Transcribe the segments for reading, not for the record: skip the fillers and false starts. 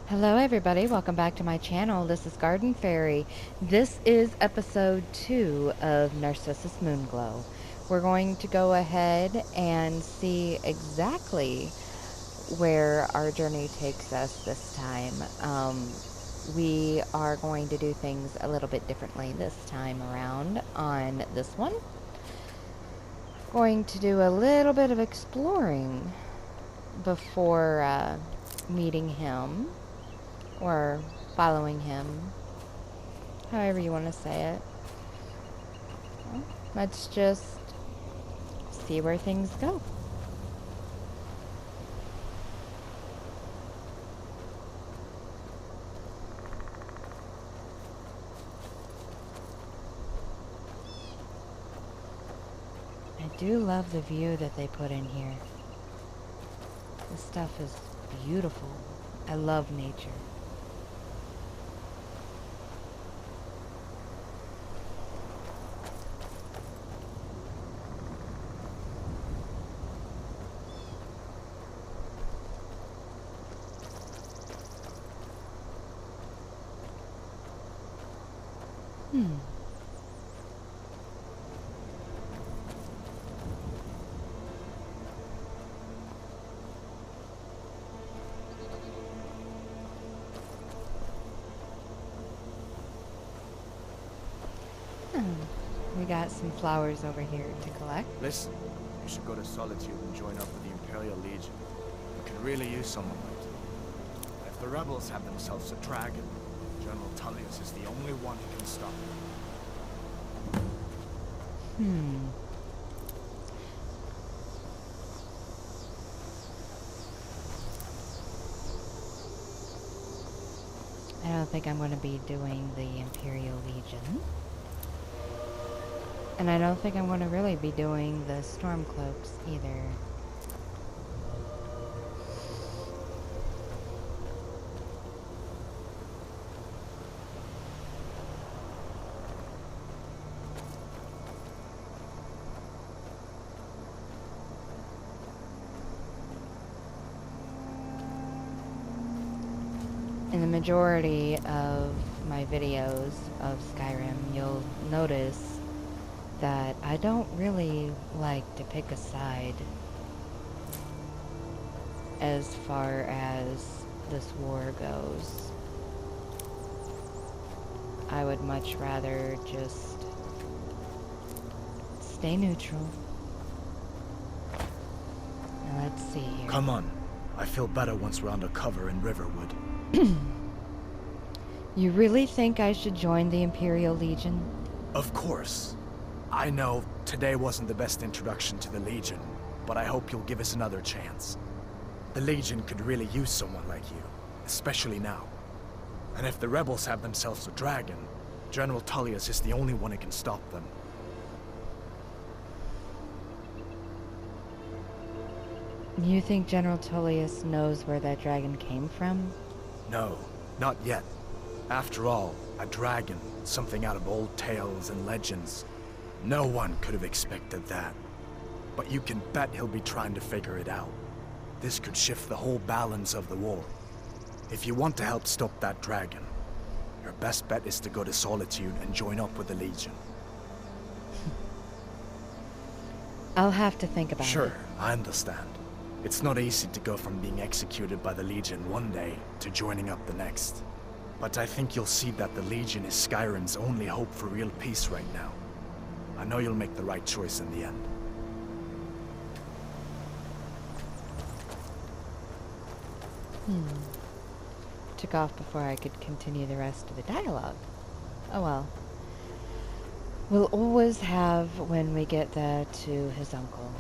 Hello everybody, welcome back to my channel. This is Garden Fairy. This is episode 2 of Narcissus MoonGlow. We're going to go ahead and see exactly where our journey takes us this time. We are going to do things a little bit differently this time around on this one. Going to do a little bit of exploring before meeting him. Or following him, however you want to say it. Well, let's just see where things go. I do love the view that they put in here. This stuff is beautiful. I love nature. We got some flowers over here to collect. Listen, you should go to Solitude and join up with the Imperial Legion. We could really use someone like you. If the rebels have themselves a dragon, General Tullius is the only one who can stop them. I don't think I'm going to be doing the Imperial Legion. And I don't think I'm going to really be doing the Stormcloaks either. In the majority of my videos of Skyrim, you'll notice that I don't really like to pick a side as far as this war goes. I would much rather just stay neutral. Now let's see here. Come on. I feel better once we're under cover in Riverwood. You really think I should join the Imperial Legion? Of course. I know today wasn't the best introduction to the Legion, but I hope you'll give us another chance. The Legion could really use someone like you, especially now. And if the rebels have themselves a dragon, General Tullius is the only one who can stop them. You think General Tullius knows where that dragon came from? No, not yet. After all, a dragon, something out of old tales and legends. No one could have expected that. But you can bet he'll be trying to figure it out. This could shift the whole balance of the war. If you want to help stop that dragon, your best bet is to go to Solitude and join up with the Legion. I'll have to think about it. Sure, I understand. It's not easy to go from being executed by the Legion one day to joining up the next. But I think you'll see that the Legion is Skyrim's only hope for real peace right now. I know you'll make the right choice in the end. Took off before I could continue the rest of the dialogue. Oh well. We'll always have when we get there to his uncle.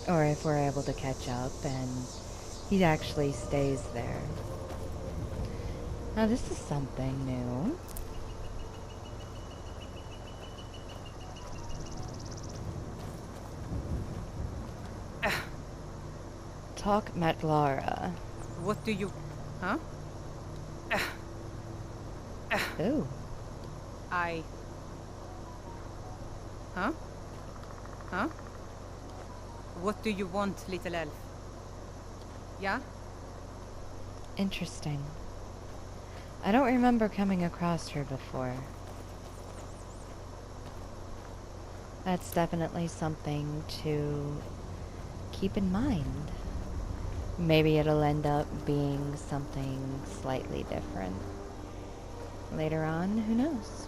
Or if we're able to catch up and he actually stays there. Now this is something new. Talk Matlara. What do you... Huh? Ooh. Huh? Huh? What do you want, little elf? Yeah? Interesting. I don't remember coming across her before. That's definitely something to keep in mind. Maybe it'll end up being something slightly different. Later on, who knows?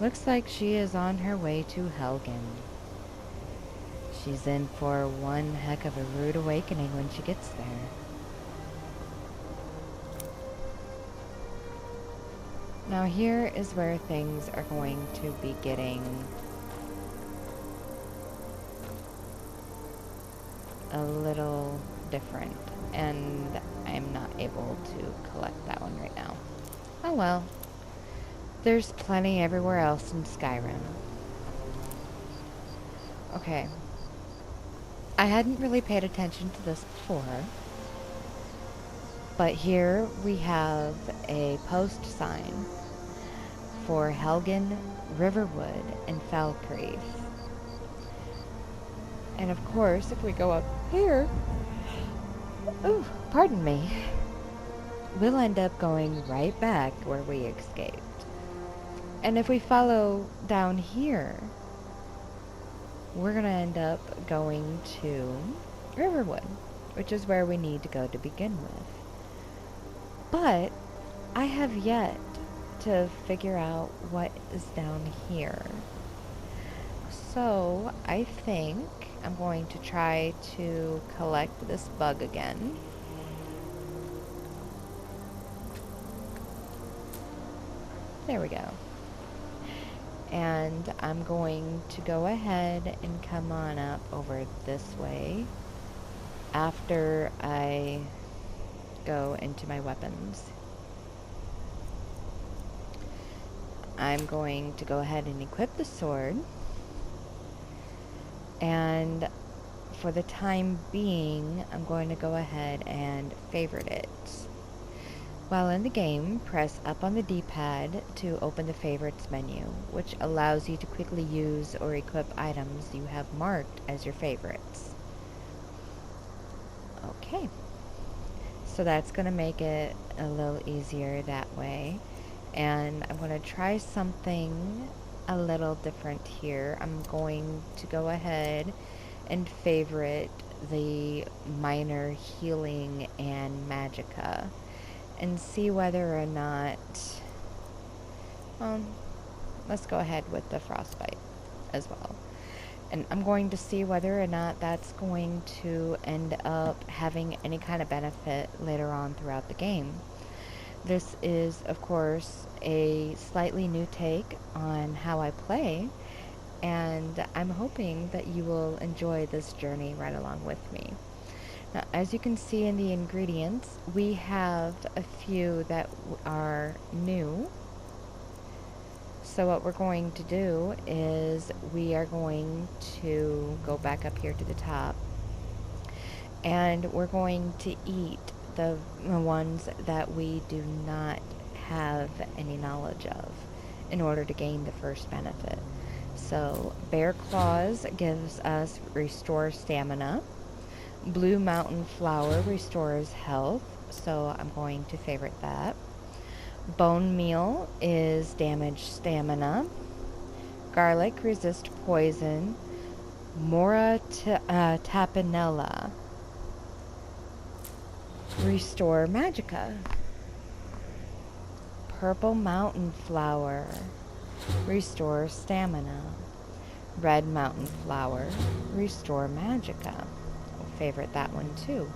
Looks like she is on her way to Helgen. She's in for one heck of a rude awakening when she gets there. Now here is where things are going to be getting a little different, and I'm not able to collect that one right now. Oh well. There's plenty everywhere else in Skyrim. Okay. I hadn't really paid attention to this before, but here we have a post sign for Helgen, Riverwood, and Falkreath. And of course, if we go up here, ooh, pardon me, we'll end up going right back where we escaped. And if we follow down here, we're going to end up going to Riverwood, which is where we need to go to begin with. But I have yet to figure out what is down here. So I think I'm going to try to collect this bug again. There we go. And I'm going to go ahead and come on up over this way after I go into my weapons. I'm going to go ahead and equip the sword, and for the time being I'm going to go ahead and favorite it. While in the game, press up on the D-pad to open the favorites menu, which allows you to quickly use or equip items you have marked as your favorites. Okay, so that's going to make it a little easier that way. And I'm going to try something a little different here. I'm going to go ahead and favorite the minor healing and magicka, and see whether or not, let's go ahead with the frostbite as well. And I'm going to see whether or not that's going to end up having any kind of benefit later on throughout the game. This is, of course, a slightly new take on how I play, and I'm hoping that you will enjoy this journey right along with me. Now, as you can see in the ingredients, we have a few that are new. So what we're going to do is we are going to go back up here to the top, and we're going to eat the ones that we do not have any knowledge of in order to gain the first benefit. So Bear Claws gives us restore stamina. Blue Mountain Flower restores health, so I'm going to favorite that. Bone Meal is damage stamina. Garlic resist poison. Mora Tapinella restore magicka. Purple Mountain Flower restore stamina. Red Mountain Flower restore magicka. Favorite that one too.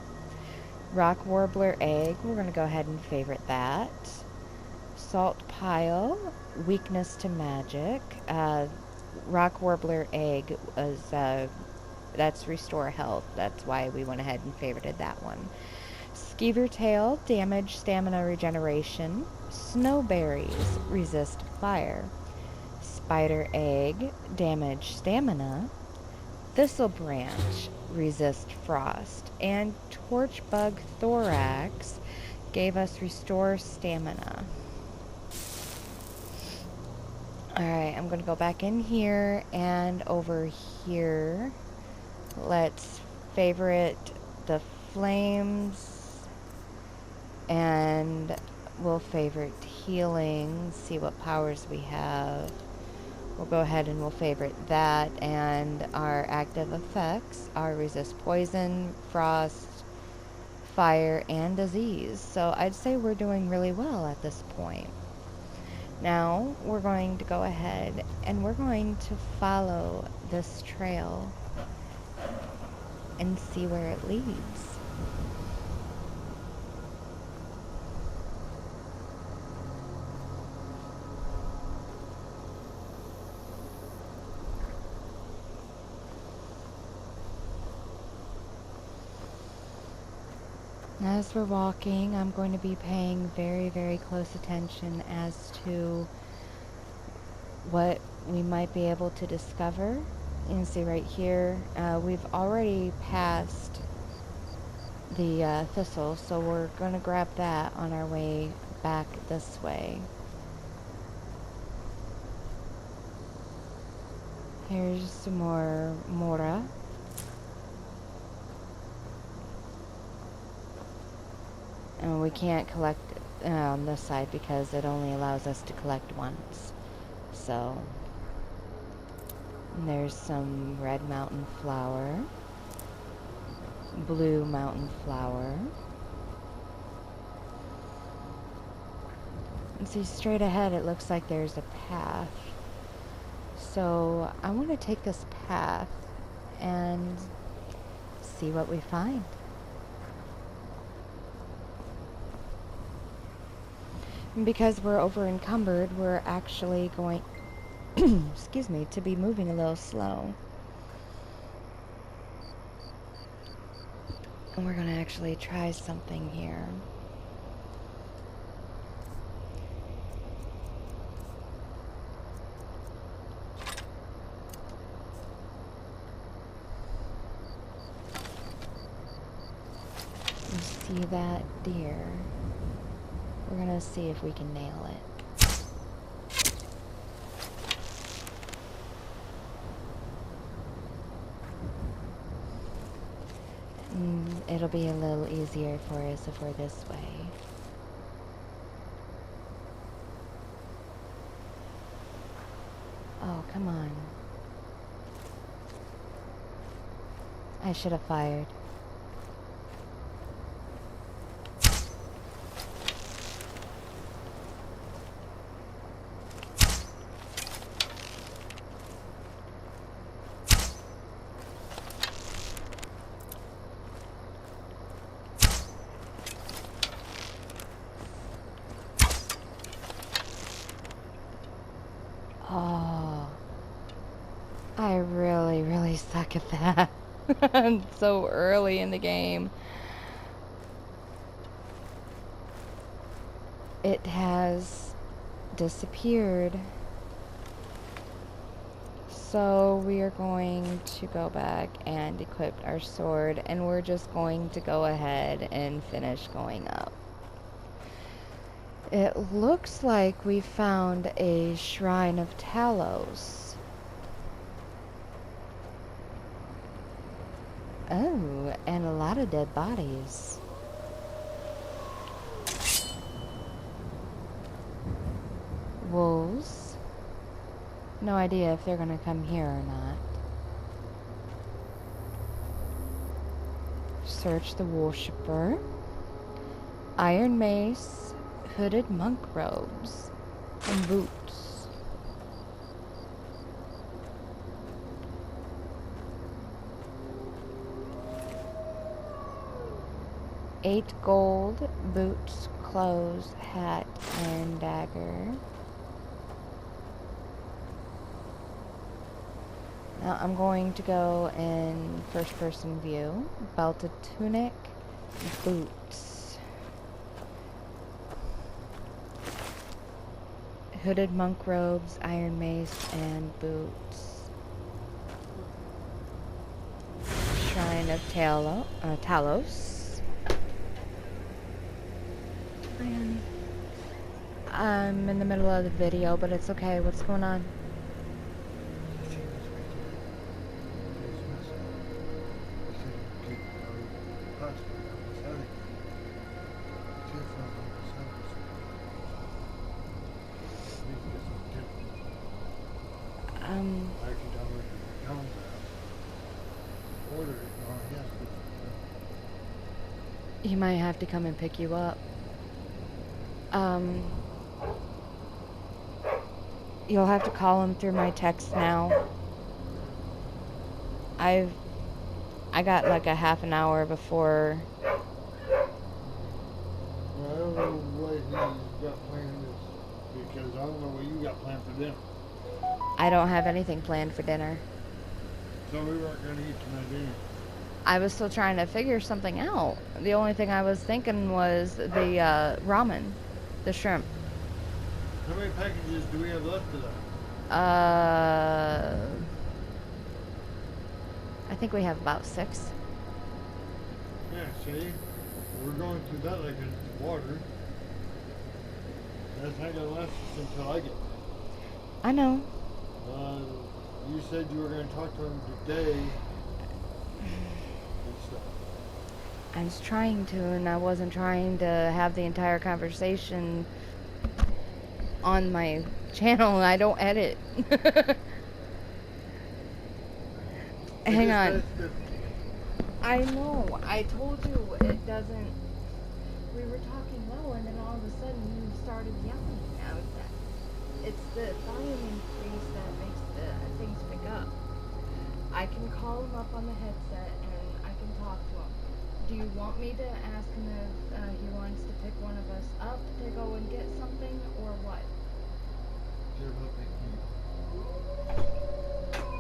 Rock Warbler Egg, we're going to go ahead and favorite that. Salt Pile, weakness to magic. Rock Warbler Egg is that's restore health. That's why we went ahead and favorited that one. Skeever Tail, damage stamina regeneration. Snowberries, resist fire. Spider Egg, damage stamina. Thistle branch resist frost, and torch bug thorax gave us restore stamina. Alright, I'm gonna go back in here and over here. Let's favorite the flames, and we'll favorite healing, see what powers we have. We'll go ahead and we'll favorite that, and our active effects are resist poison, frost, fire, and disease. So I'd say we're doing really well at this point. Now we're going to go ahead and we're going to follow this trail and see where it leads. As we're walking, I'm going to be paying very, very close attention as to what we might be able to discover. You can see right here, we've already passed the thistle, so we're going to grab that on our way back this way. Here's some more mora. And we can't collect on this side because it only allows us to collect once. So, there's some red mountain flower, blue mountain flower. And see, straight ahead it looks like there's a path. So, I want to take this path and see what we find. Because we're over encumbered, we're actually going excuse me, to be moving a little slow. And we're going to actually try something here. You see that deer? We're gonna see if we can nail it. It'll be a little easier for us if we're this way. Oh, come on. I should have fired. Oh, I really, really suck at that. So early in the game. It has disappeared. So we are going to go back and equip our sword, and we're just going to go ahead and finish going up. It looks like we found a shrine of Talos. Oh, and a lot of dead bodies. Wolves. No idea if they're gonna come here or not. Search the worshipper. Iron mace. Hooded monk robes. And boots. $8 gold. Boots, clothes, hat, and dagger. Now I'm going to go in first person view. Belted tunic, boots. Hooded monk robes, iron mace, and boots. sign of Talos. Man, I'm in the middle of the video, but it's okay. What's going on? He might have to come and pick you up. You'll have to call him through my text now. I got like a half an hour before. Well, I don't know what he's got planned because I don't know what you got planned for dinner. I don't have anything planned for dinner. So we weren't going to eat tonight dinner. I was still trying to figure something out. The only thing I was thinking was the ramen, the shrimp. How many packages do we have left of that? I think we have about 6. Yeah, see? We're going through that like it's water. That's not going to last us until I get there. I know. You said you were going to talk to him today. I was trying to, and I wasn't trying to have the entire conversation on my channel. I don't edit. Hang on. I know. I told you it doesn't. We were talking low, and then all of a sudden you started yelling. It's the volume increase that makes the things pick up. I can call him up on the headset, and I can talk to him. Do you want me to ask him if he wants to pick one of us up to go and get something, or what? You're helping me.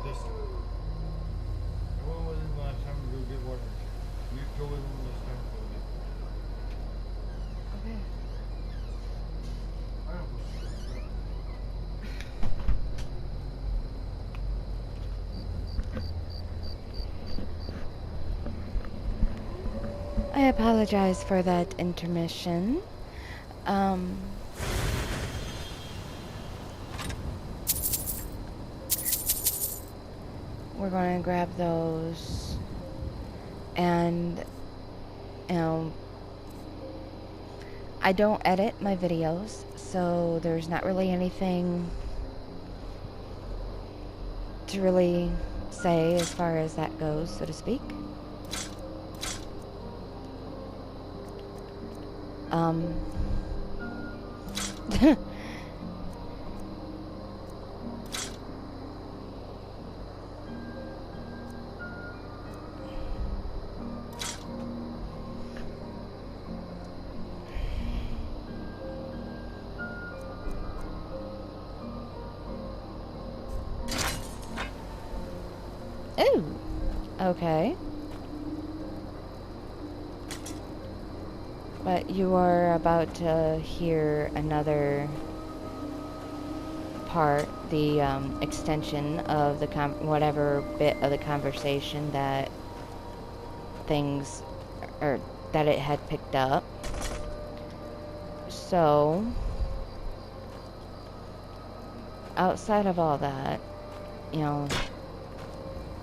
This time. I went with him last time to go get water. You go with him this time to go get water. Okay. I don't know. I apologize for that intermission. We're going to grab those, and I don't edit my videos, so there's not really anything to really say as far as that goes, so to speak. Ooh, okay. But you are about to hear another part, the extension of the whatever bit of the conversation that things, or that it had picked up. So, outside of all that, you know,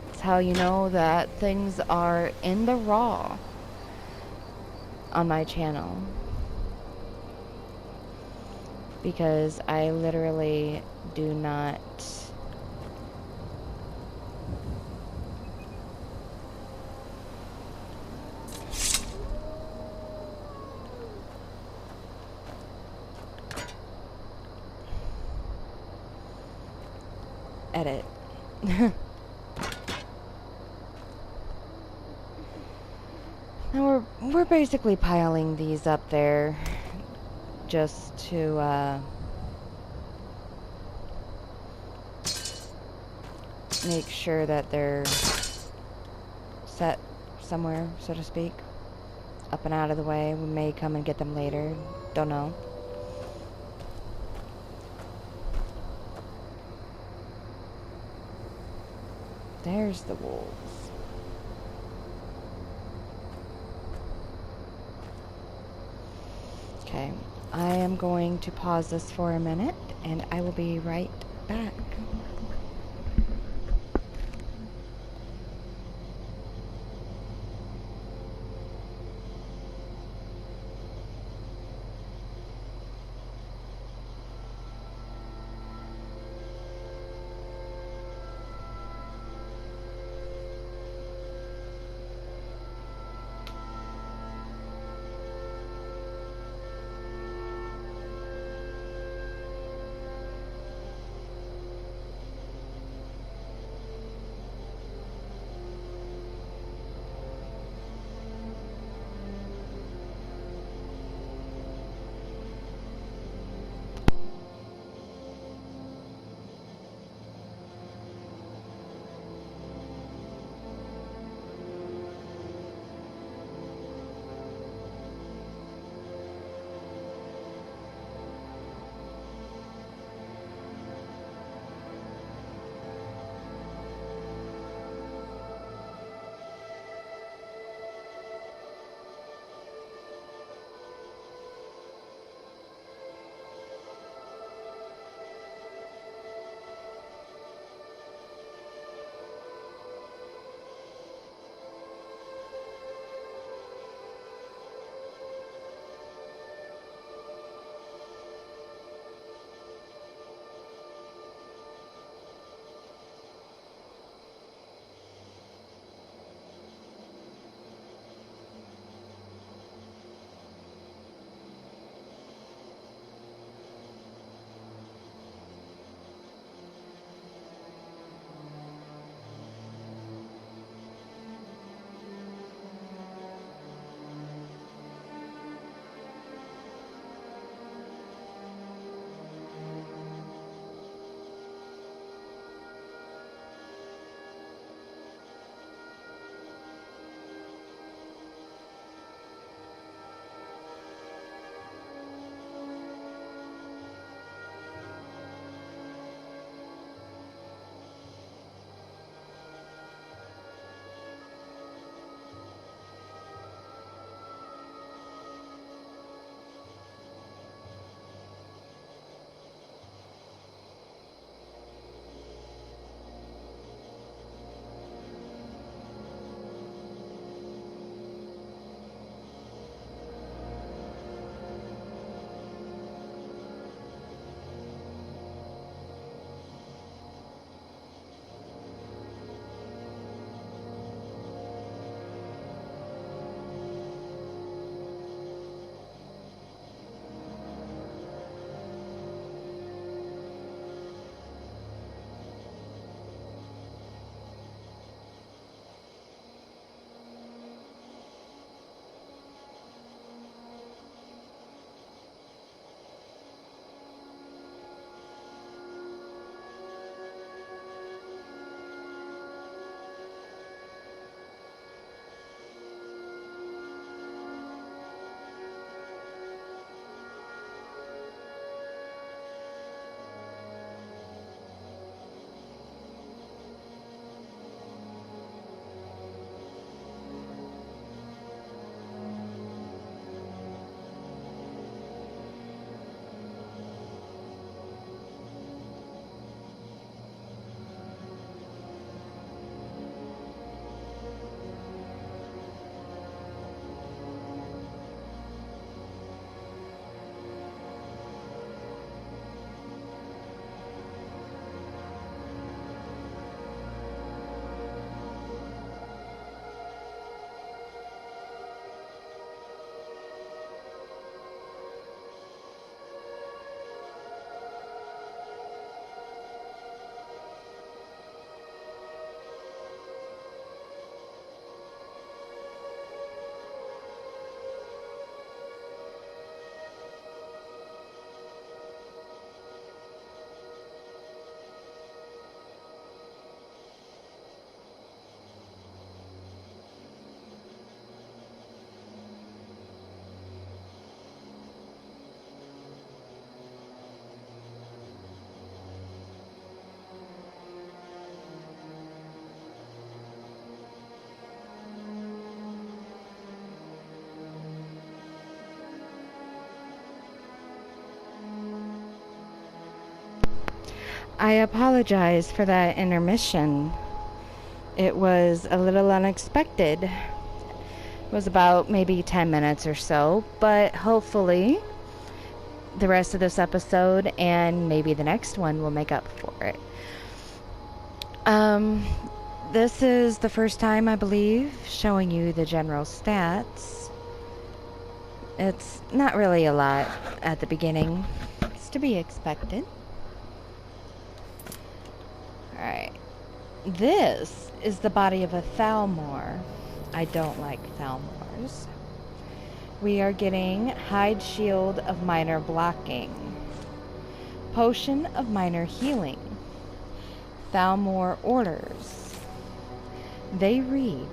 it's how you know that things are in the raw on my channel, because I literally do not edit. Now we're basically piling these up there just to make sure that they're set somewhere, so to speak, up and out of the way. We may come and get them later, don't know. There's the wolves. Okay, I am going to pause this for a minute and I will be right back. I apologize for that intermission. It was a little unexpected. It was about maybe 10 minutes or so, but hopefully the rest of this episode and maybe the next one will make up for it. This is the first time, I believe, showing you the general stats. It's not really a lot at the beginning. It's to be expected. Alright. This is the body of a Thalmor. I don't like Thalmors. We are getting Hide Shield of Minor Blocking, Potion of Minor Healing, Thalmor Orders. They read,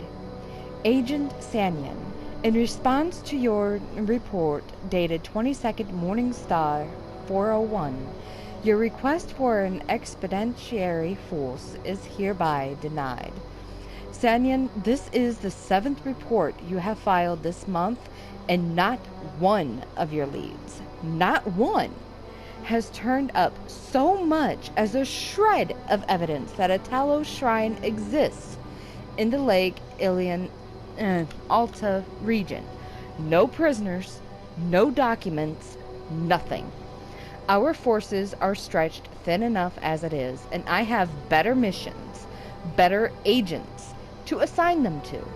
Agent Sanyan, in response to your report dated 22nd Morningstar 401, your request for an expeditionary force is hereby denied. Sanyan, this is the 7th report you have filed this month, and not one of your leads, not one, has turned up so much as a shred of evidence that a Talos shrine exists in the Lake Ilian Alta region. No prisoners, no documents, nothing. Our forces are stretched thin enough as it is, and I have better missions, better agents to assign them to.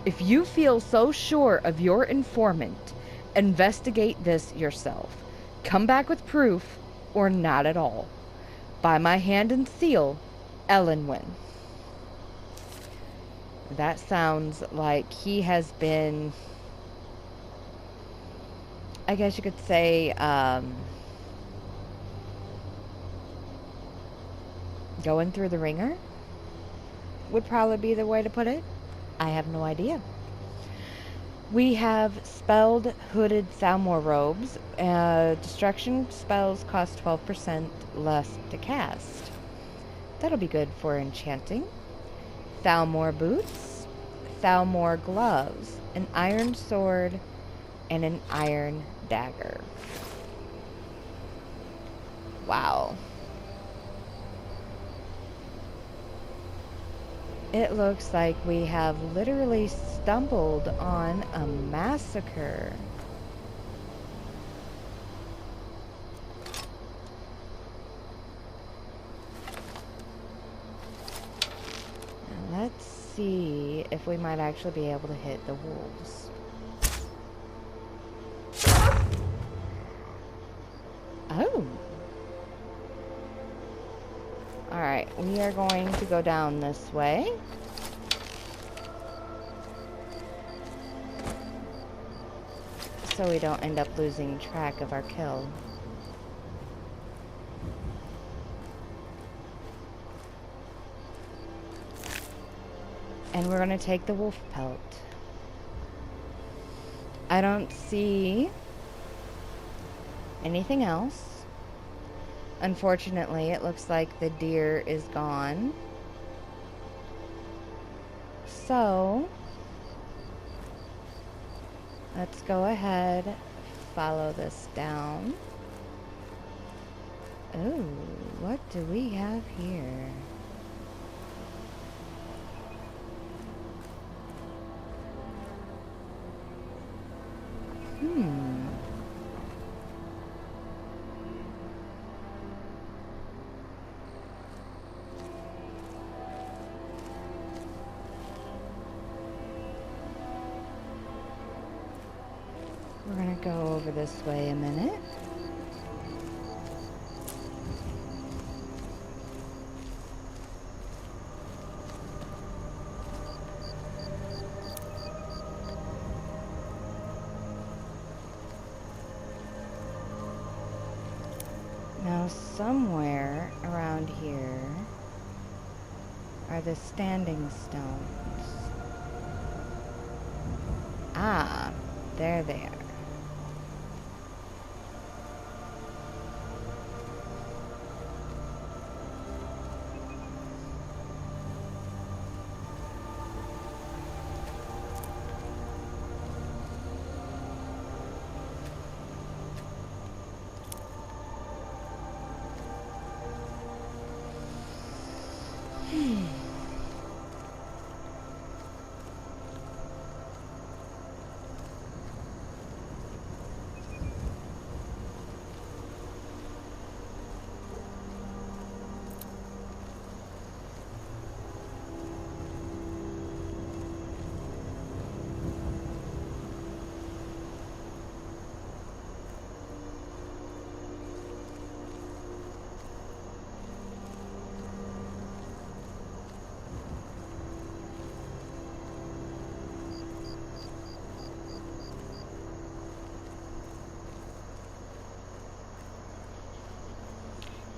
If you feel so sure of your informant, investigate this yourself. Come back with proof, or not at all. By my hand and seal, Ellenwyn. That sounds like he has been, I guess you could say, going through the ringer would probably be the way to put it. I have no idea. We have spelled hooded Thalmor robes. Destruction spells cost 12% less to cast. That'll be good for enchanting. Thalmor boots, Thalmor gloves, an iron sword, and an iron dagger. Wow. It looks like we have literally stumbled on a massacre. Now let's see if we might actually be able to hit the wolves. Oh. Alright, we are going to go down this way. So we don't end up losing track of our kill. And we're going to take the wolf pelt. I don't see anything else. Unfortunately, it looks like the deer is gone. So, let's go ahead, follow this down. Oh, what do we have here? We're gonna go over this way a minute. Now somewhere around here are the standing stones. Ah, there they are.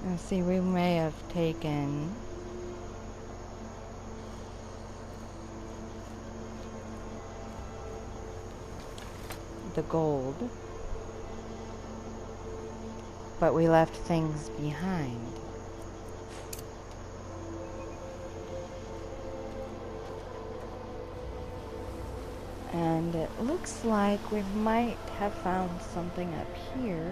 Let's see, we may have taken the gold, but we left things behind. And it looks like we might have found something up here.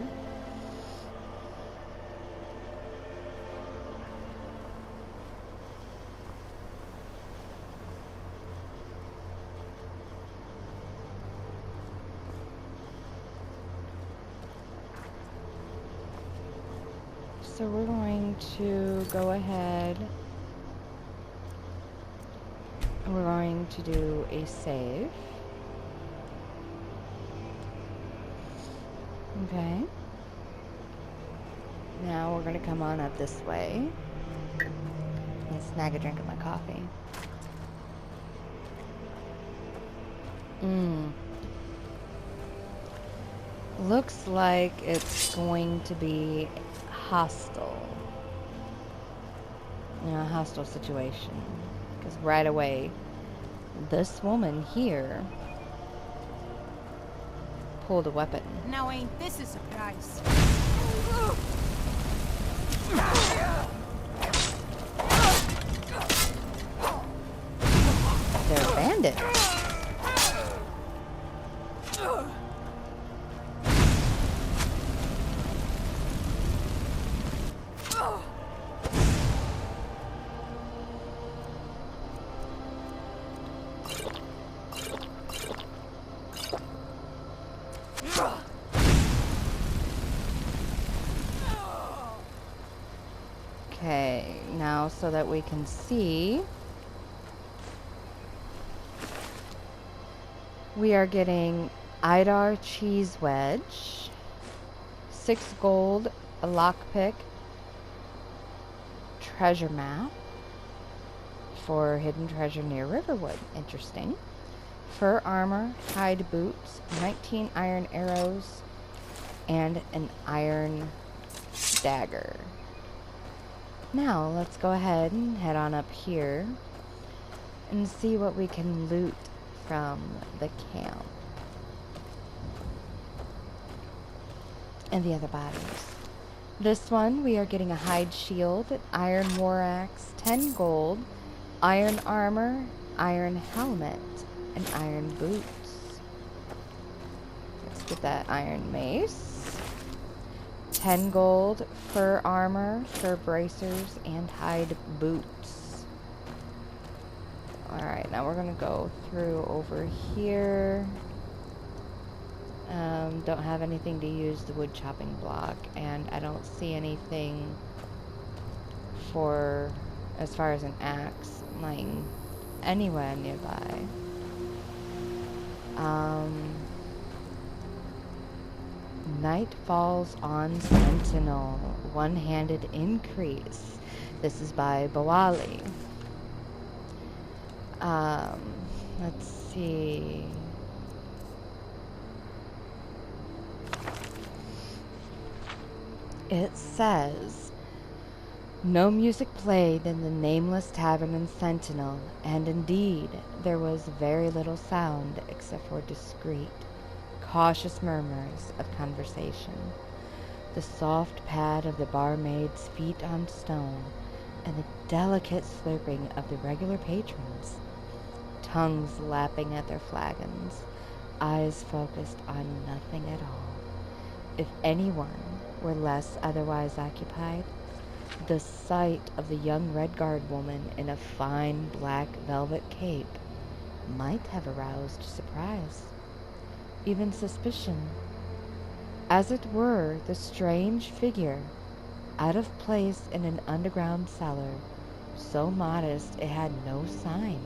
So we're going to go ahead. We're going to do a save. Okay. Now we're going to come on up this way and snag a drink of my coffee. Looks like it's going to be hostile. You know, a hostile situation. Because right away, this woman here pulled a weapon. Now ain't this a surprise? They're bandits. Okay, now so that we can see, we are getting Idar cheese wedge, 6 gold, a lockpick, treasure map for hidden treasure near Riverwood. Interesting. Fur armor, hide boots, 19 iron arrows, and an iron dagger. Now, let's go ahead and head on up here and see what we can loot from the camp and the other bodies. This one, we are getting a hide shield, iron war axe, 10 gold, iron armor, iron helmet, and iron boots. Let's get that iron mace. 10 gold, fur armor, fur bracers, and hide boots. Alright, now we're going to go through over here. Don't have anything to use the wood chopping block, and I don't see anything for, as far as an axe, lying anywhere nearby. Night falls on Sentinel. One-handed increase. This is by Bawali. Let's see. It says, no music played in the nameless tavern in Sentinel, and indeed, there was very little sound except for discreet, cautious murmurs of conversation, the soft pad of the barmaid's feet on stone, and the delicate slurping of the regular patrons, tongues lapping at their flagons, eyes focused on nothing at all. If anyone were less otherwise occupied, the sight of the young Redguard woman in a fine black velvet cape might have aroused surprise, even suspicion. As it were, the strange figure, out of place in an underground cellar, so modest it had no sign,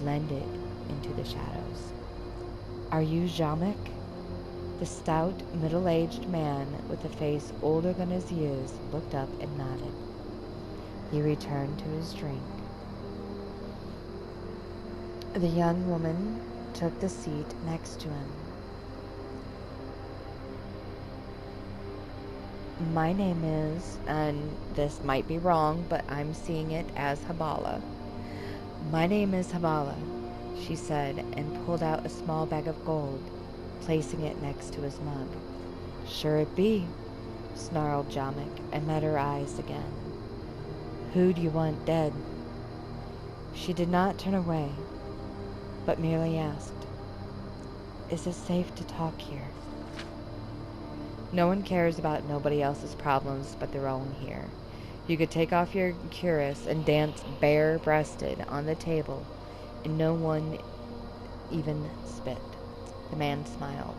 blended into the shadows. Are you Jamek? The stout, middle-aged man with a face older than his years looked up and nodded. He returned to his drink. The young woman took the seat next to him. My name is, and this might be wrong, but I'm seeing it as Habala. My name is Habala, she said, and pulled out a small bag of gold, placing it next to his mug. Sure it be, snarled Jamek, and met her eyes again. Who do you want dead? She did not turn away, but merely asked, Is it safe to talk here? No one cares about nobody else's problems but their own here. You could take off your cuirass and dance bare-breasted on the table, and no one even spit. The man smiled.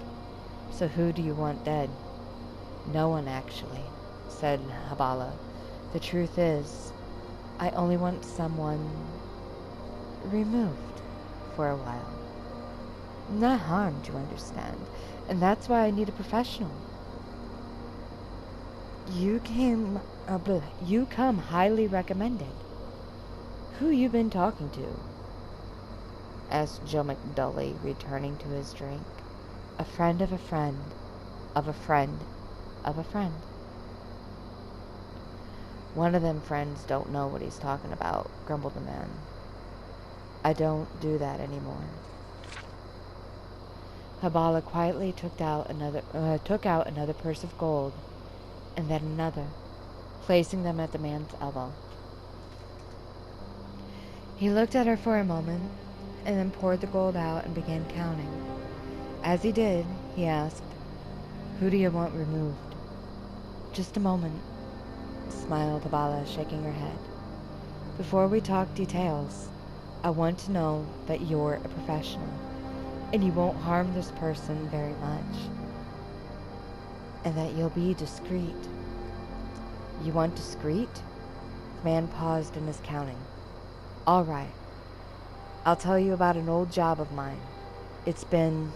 So who do you want dead? No one, actually, said Habala. The truth is, I only want someone removed for a while. Not harmed, you understand, and that's why I need a professional. You come highly recommended. Who you been talking to? Asked Jomek dully, returning to his drink. A friend of a friend of a friend of a friend. One of them friends don't know what he's talking about, grumbled the man. I don't do that anymore. Habala quietly took out another purse of gold, and then another, placing them at the man's elbow. He looked at her for a moment, and then poured the gold out and began counting. As he did, he asked, Who do you want removed? Just a moment, smiled Habala, shaking her head. Before we talk details, I want to know that you're a professional, and you won't harm this person very much, and that you'll be discreet. You want discreet? The man paused in his counting. All right. I'll tell you about an old job of mine. It's been,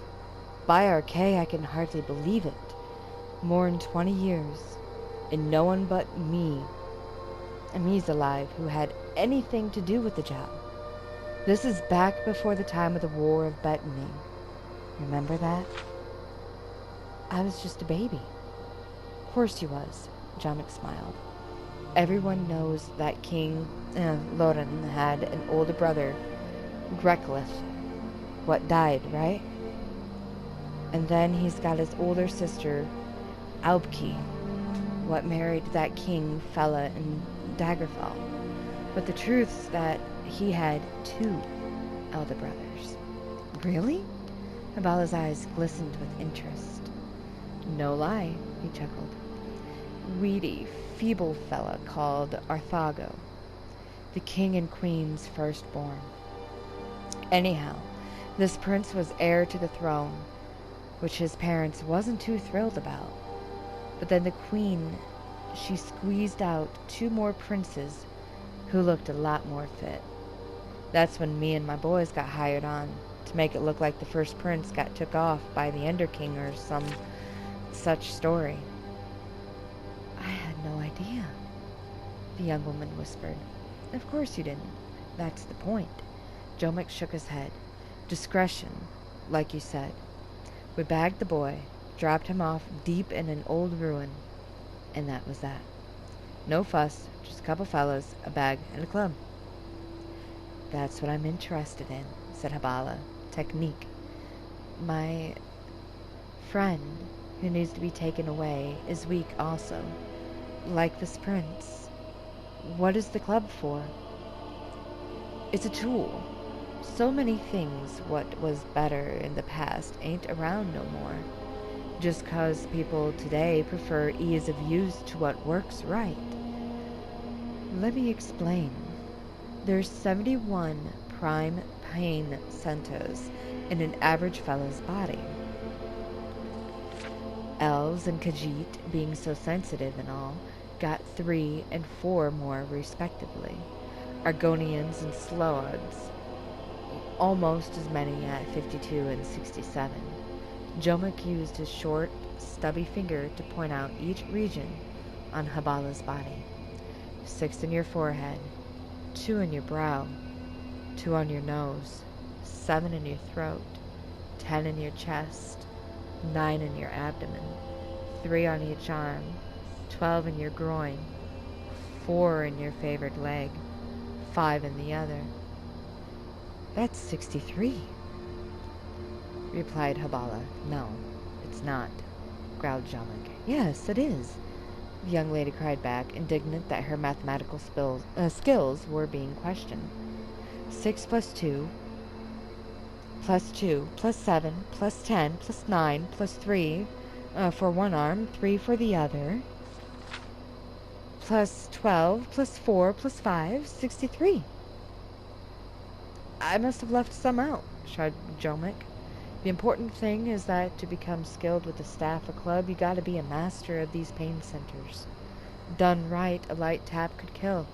by Archay, I can hardly believe it, more than 20 years, and no one but me, and me's alive, who had anything to do with the job. This is back before the time of the War of Betony. Remember that? I was just a baby. Of course you was, Jamek smiled. Everyone knows that King Loren had an older brother, Greklith, what died, right? And then he's got his older sister, Albki, what married that king fella in Daggerfall. But the truth's that he had 2 elder brothers. Really? Habala's eyes glistened with interest. No lie, he chuckled. Weedy, feeble fella called Arthago, the king and queen's firstborn. Anyhow, this prince was heir to the throne, which his parents wasn't too thrilled about. But then the queen, she squeezed out 2 more princes who looked a lot more fit. That's when me and my boys got hired on, to make it look like the first prince got took off by the Ender King or some such story. I had no idea, the young woman whispered. Of course you didn't. That's the point. Jomek shook his head. Discretion, like you said. We bagged the boy, dropped him off deep in an old ruin, and that was that. No fuss, just a couple fellas, a bag, and a club. That's what I'm interested in, said Habala. Technique. My friend, who needs to be taken away, is weak also, like this prince. What is the club for? It's a tool. So many things what was better in the past ain't around no more. Just 'cause people today prefer ease of use to what works right. Let me explain. There's 71 prime pain centers in an average fellow's body. Elves and Khajiit, being so sensitive and all, got 3 and 4 more respectively. Argonians and Sloads, almost as many at 52 and 67. Jomek used his short, stubby finger to point out each region on Habala's body. 6 in your forehead, 2 in your brow, 2 on your nose, 7 in your throat, 10 in your chest, 9 in your abdomen, 3 on each arm, 12 in your groin, 4 in your favored leg, 5 in the other. That's 63, replied Habala. No, it's not, growled Jamek. Yes, it is, the young lady cried back, indignant that her mathematical skills were being questioned. 6 plus 2, plus 2, plus 7, plus 10, plus 9, plus 3 for one arm, 3 for the other, plus 12, plus 4, plus 5, 63. I must have left some out, shrugged Jomek. The important thing is that to become skilled with the staff or club, you gotta be a master of these pain centers. Done right, a light tap could kill,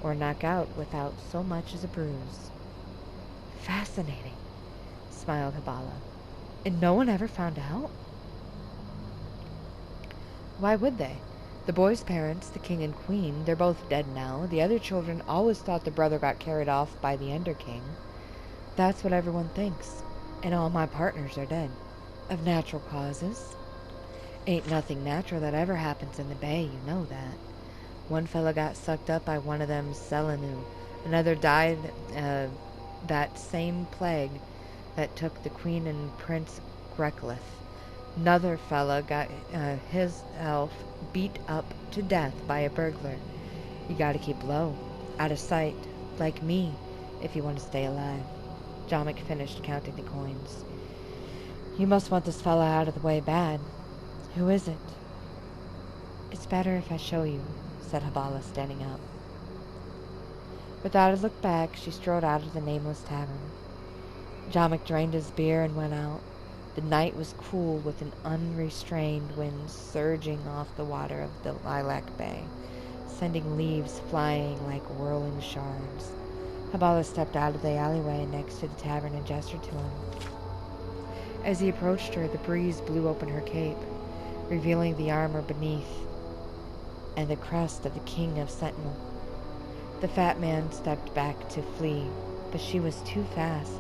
or knock out without so much as a bruise. Fascinating, smiled Habala. And no one ever found out? Why would they? The boy's parents, the king and queen, they're both dead now. The other children always thought the brother got carried off by the Ender King. That's what everyone thinks. And all my partners are dead. Of natural causes. Ain't nothing natural that ever happens in the bay, you know that. One fella got sucked up by one of them Selenu. Another died that same plague that took the queen and Prince Greclith. Another fella got his elf beat up to death by a burglar. You gotta keep low, out of sight, like me, if you want to stay alive. Jamek finished counting the coins. You must want this fella out of the way bad. Who is it? It's better if I show you, said Habala, standing up. Without a look back, she strode out of the nameless tavern. Jamek drained his beer and went out. The night was cool with an unrestrained wind surging off the water of the lilac bay, sending leaves flying like whirling shards. Habala stepped out of the alleyway next to the tavern and gestured to him. As he approached her, the breeze blew open her cape, revealing the armor beneath and the crest of the King of Sentinel. The fat man stepped back to flee, but she was too fast.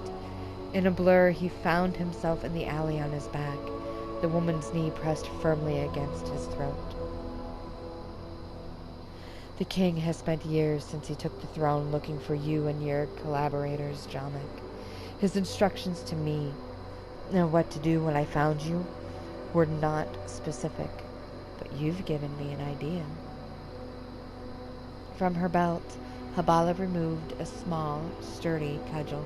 In a blur, he found himself in the alley on his back, the woman's knee pressed firmly against his throat. The king has spent years since he took the throne looking for you and your collaborators, Jamek. His instructions to me, what to do when I found you, were not specific, but you've given me an idea. From her belt, Habala removed a small, sturdy cudgel.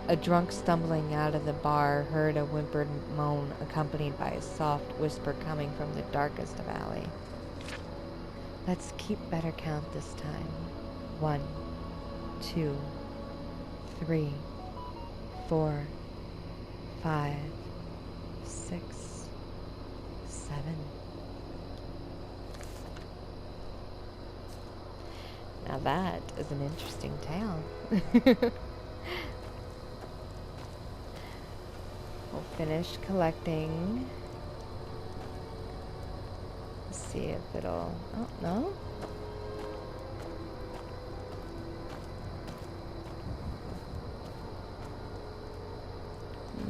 A drunk stumbling out of the bar heard a whimpered moan accompanied by a soft whisper coming from the darkest of alley. Let's keep better count this time. 1, 2, 3, 4, 5, 6, 7. Now that is an interesting tale. We'll finish collecting. Let's see if it'll... Oh, no?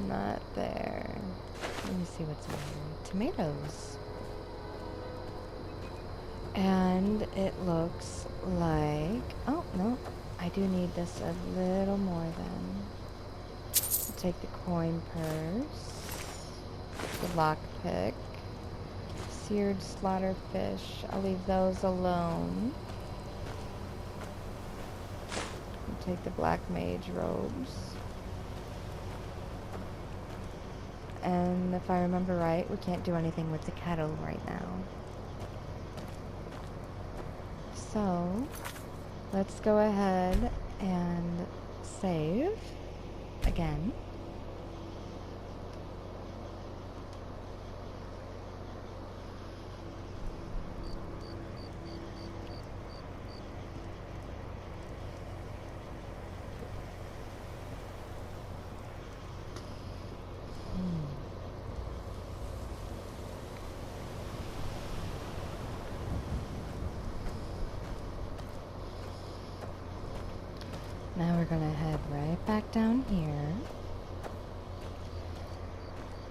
Not there. Let me see what's in here. Tomatoes. And it looks like... Oh, no. I do need this a little more then. Take the coin purse, the lockpick, seared slaughter fish. I'll leave those alone. I'll take the black mage robes. And if I remember right, we can't do anything with the kettle right now. So, let's go ahead and save again. Now we're gonna head right back down here.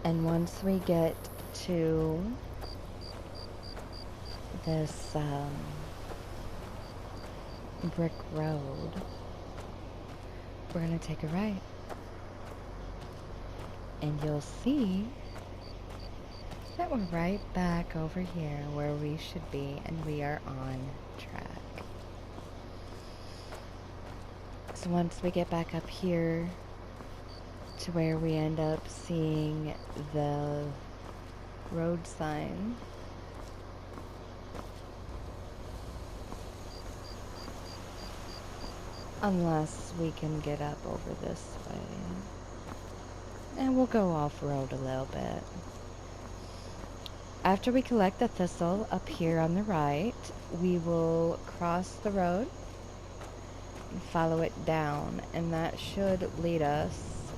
And once we get to this brick road, we're gonna take a right. And you'll see that we're right back over here where we should be, and we are on track. So once we get back up here to where we end up seeing the road sign, unless we can get up over this way, and we'll go off-road a little bit. After we collect the thistle up here on the right, we will cross the road and follow it down, and that should lead us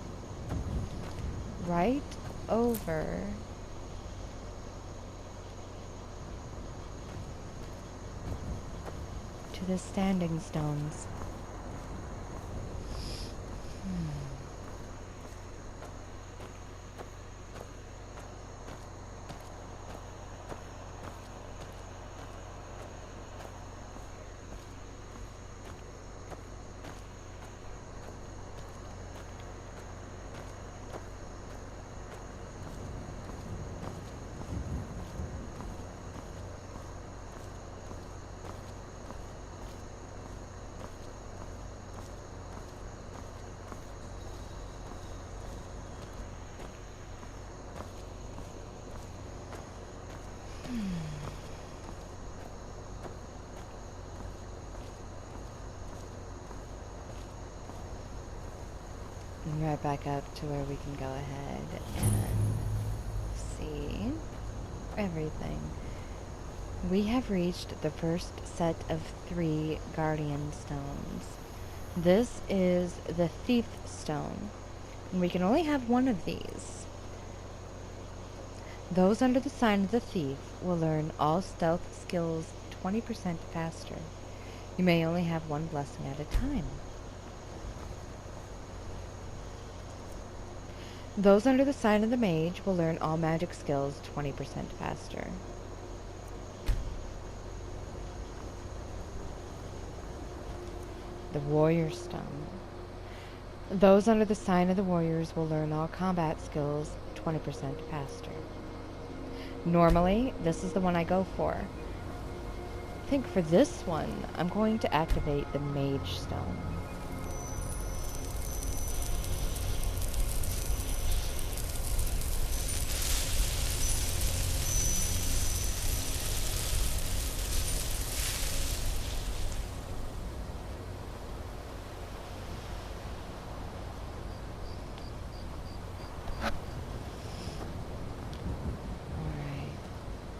right over to the standing stones. And right back up to where we can go ahead and see everything. We have reached the first set of 3 guardian stones. This is the thief stone, and we can only have one of these. Those under the sign of the thief will learn all stealth skills 20% faster. You may only have one blessing at a time. Those under the sign of the mage will learn all magic skills 20% faster. The warrior stone. Those under the sign of the warriors will learn all combat skills 20% faster. Normally, this is the one I go for. I think for this one, I'm going to activate the mage stone.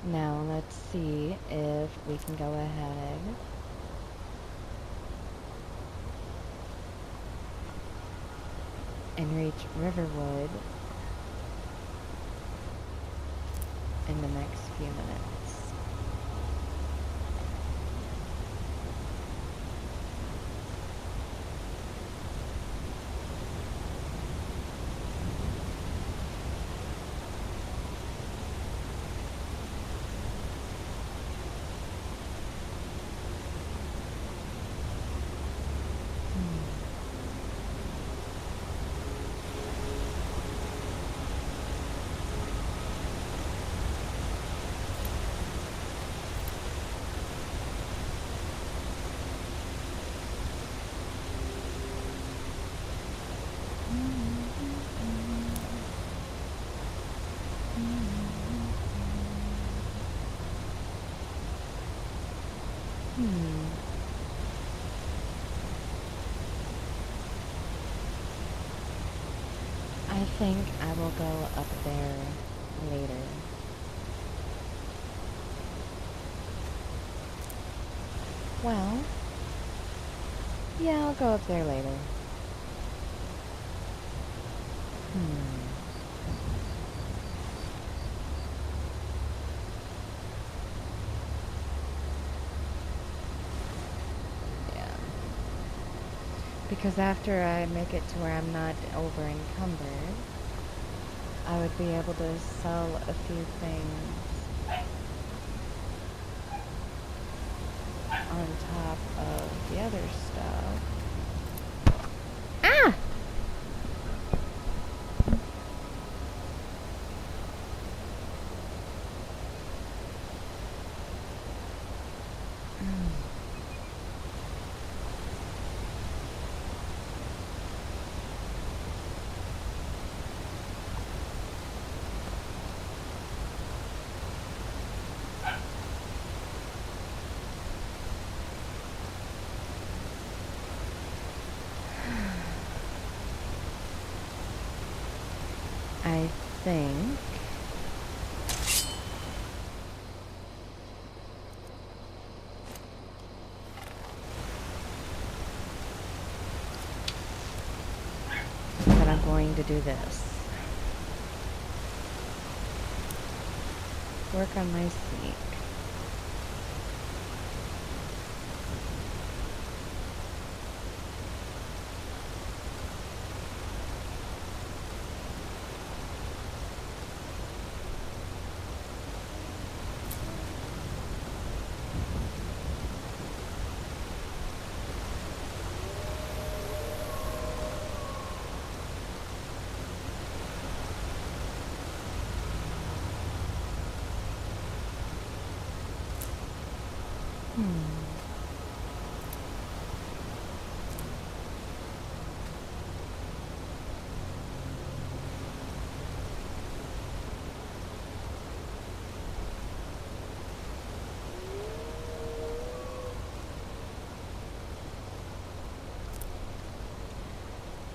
Now let's see if we can go ahead and reach Riverwood in the next few minutes. I think I will go up there later. Well, yeah, I'll go up there later. Because after I make it to where I'm not over encumbered, I would be able to sell a few things. on top of the other stuff. Ah! I think that I'm going to do this. Work on my sneak.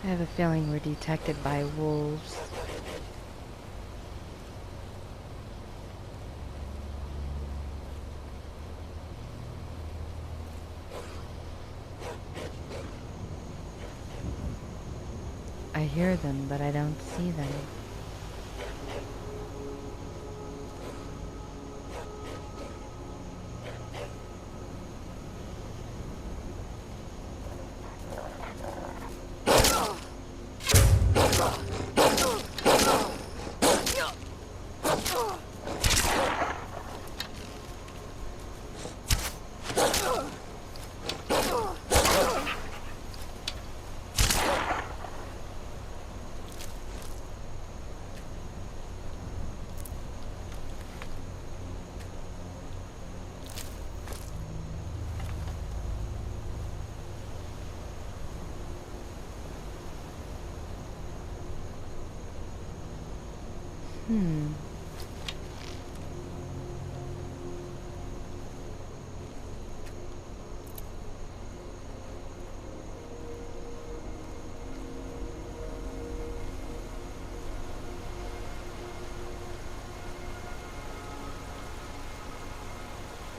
I have a feeling we're detected by wolves. I hear them, but I don't see them.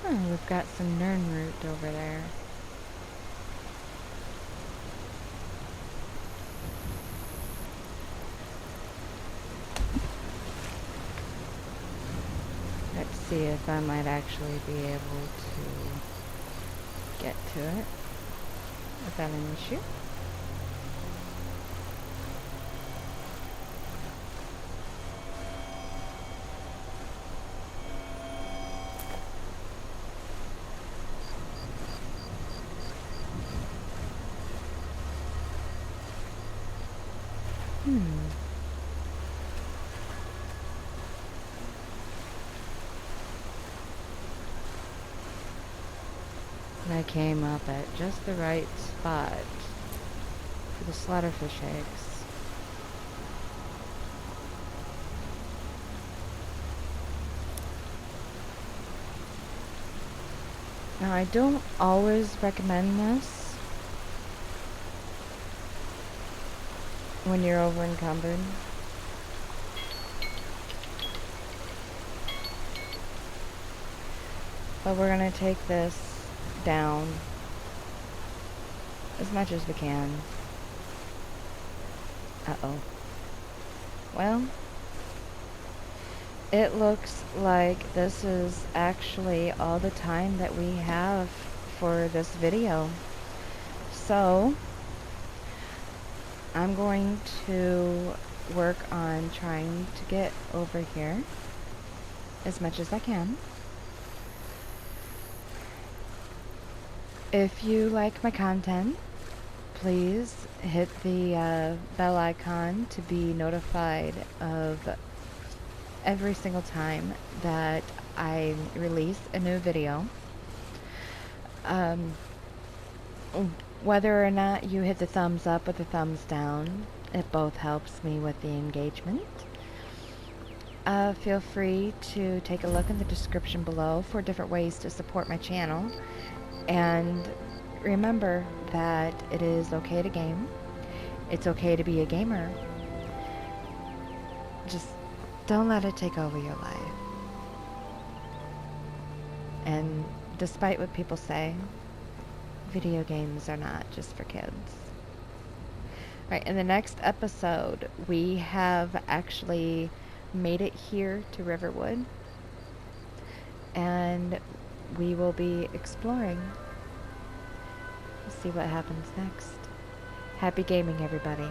Oh, we've got some Nernroot over there. Let's see if I might actually be able to get to it without an issue. I came up at just the right spot for the slaughterfish eggs. Now, I don't always recommend this when you're over encumbered. But we're gonna take this down as much as we can. Uh-oh. Well, it looks like this is actually all the time that we have for this video. So, I'm going to work on trying to get over here as much as I can. If you like my content, please hit the bell icon to be notified of every single time that I release a new video. Whether or not you hit the thumbs up or the thumbs down, it both helps me with the engagement. Feel free to take a look in the description below for different ways to support my channel. And remember that it is okay to game. It's okay to be a gamer. Just don't let it take over your life. And despite what people say, video games are not just for kids. Right, in the next episode, we have actually made it here to Riverwood. And we will be exploring. See what happens next. Happy gaming, everybody.